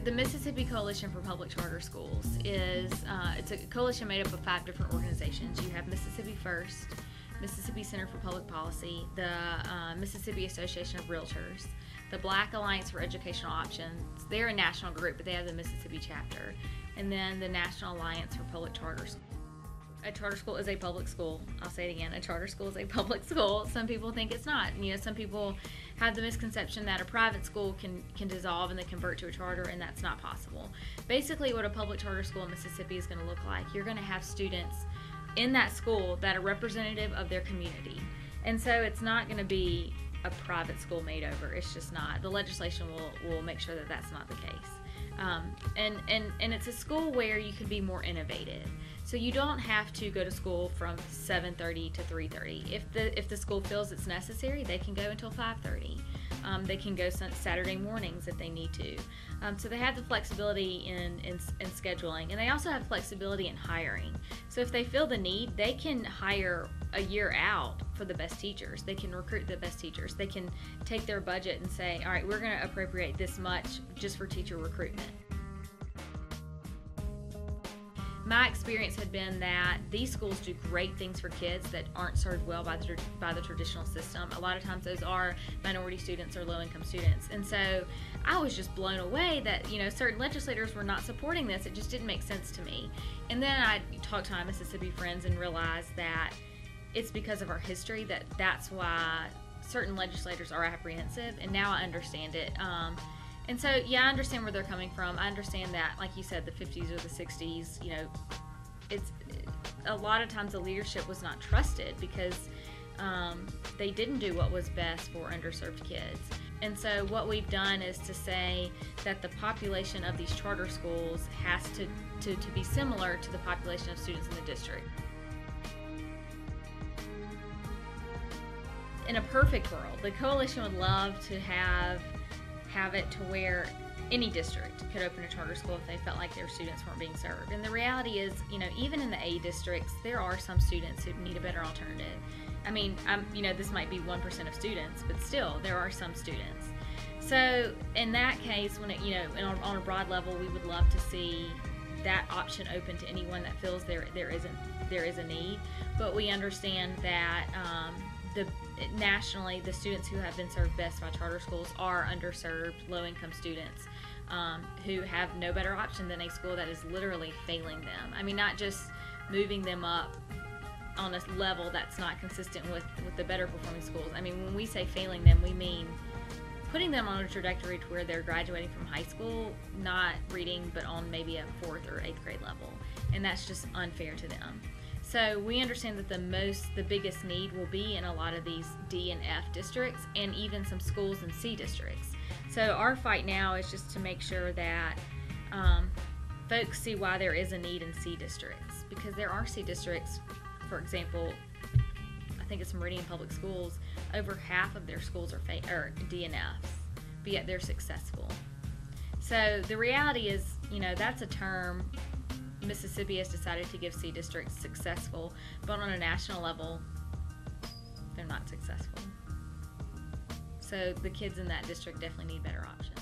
the Mississippi Coalition for Public Charter Schools is it's a coalition made up of 5 different organizations. You have Mississippi First, Mississippi Center for Public Policy, the Mississippi Association of Realtors, the Black Alliance for Educational Options. They're a national group, but they have the Mississippi chapter, and then the National Alliance for Public Charter Schools. A charter school is a public school. I'll say it again. A charter school is a public school. Some people think it's not. Some people have the misconception that a private school can dissolve and then convert to a charter, and that's not possible. Basically, what a public charter school in Mississippi is going to look like, you're going to have students in that school that are representative of their community. And so it's not going to be a private school made over. It's just not. The legislation will make sure that that's not the case. And it's a school where you can be more innovative. So you don't have to go to school from 7:30 to 3:30. If the school feels it's necessary, they can go until 5:30. They can go Saturday mornings if they need to. So they have the flexibility in scheduling, and they also have flexibility in hiring. So if they feel the need, they can hire a year out for the best teachers. They can recruit the best teachers. They can take their budget and say, all right, we're going to appropriate this much just for teacher recruitment. My experience had been that these schools do great things for kids that aren't served well by the traditional system. A lot of times those are minority students or low-income students. And so I was just blown away that certain legislators were not supporting this. It just didn't make sense to me. And then I talked to my Mississippi friends and realized that it's because of our history that's why certain legislators are apprehensive, and now I understand it. And so, yeah, I understand where they're coming from. I understand that, like you said, the 50s or the 60s, it's a lot of times the leadership was not trusted because they didn't do what was best for underserved kids. And so what we've done is to say that the population of these charter schools has to be similar to the population of students in the district. In a perfect world, the coalition would love to have it to where any district could open a charter school if they felt like their students weren't being served. And the reality is, even in the A districts, there are some students who need a better alternative. I mean, this might be 1% of students, but still, there are some students. So in that case, when on a broad level, we would love to see that option open to anyone that feels there is a need. But we understand that nationally, the students who have been served best by charter schools are underserved, low-income students who have no better option than a school that is literally failing them. I mean, not just moving them up on a level that's not consistent with the better performing schools. I mean, when we say failing them, we mean putting them on a trajectory to where they're graduating from high school, not reading, but on maybe a 4th or 8th grade level. And that's just unfair to them. So we understand that the biggest need will be in a lot of these D and F districts, and even some schools in C districts. So our fight now is just to make sure that folks see why there is a need in C districts, because there are C districts. For example, I think it's Meridian Public Schools. Over half of their schools are D and Fs, but yet they're successful. So the reality is, that's a term. Mississippi has decided to give C districts successful, but on a national level, they're not successful. So the kids in that district definitely need better options.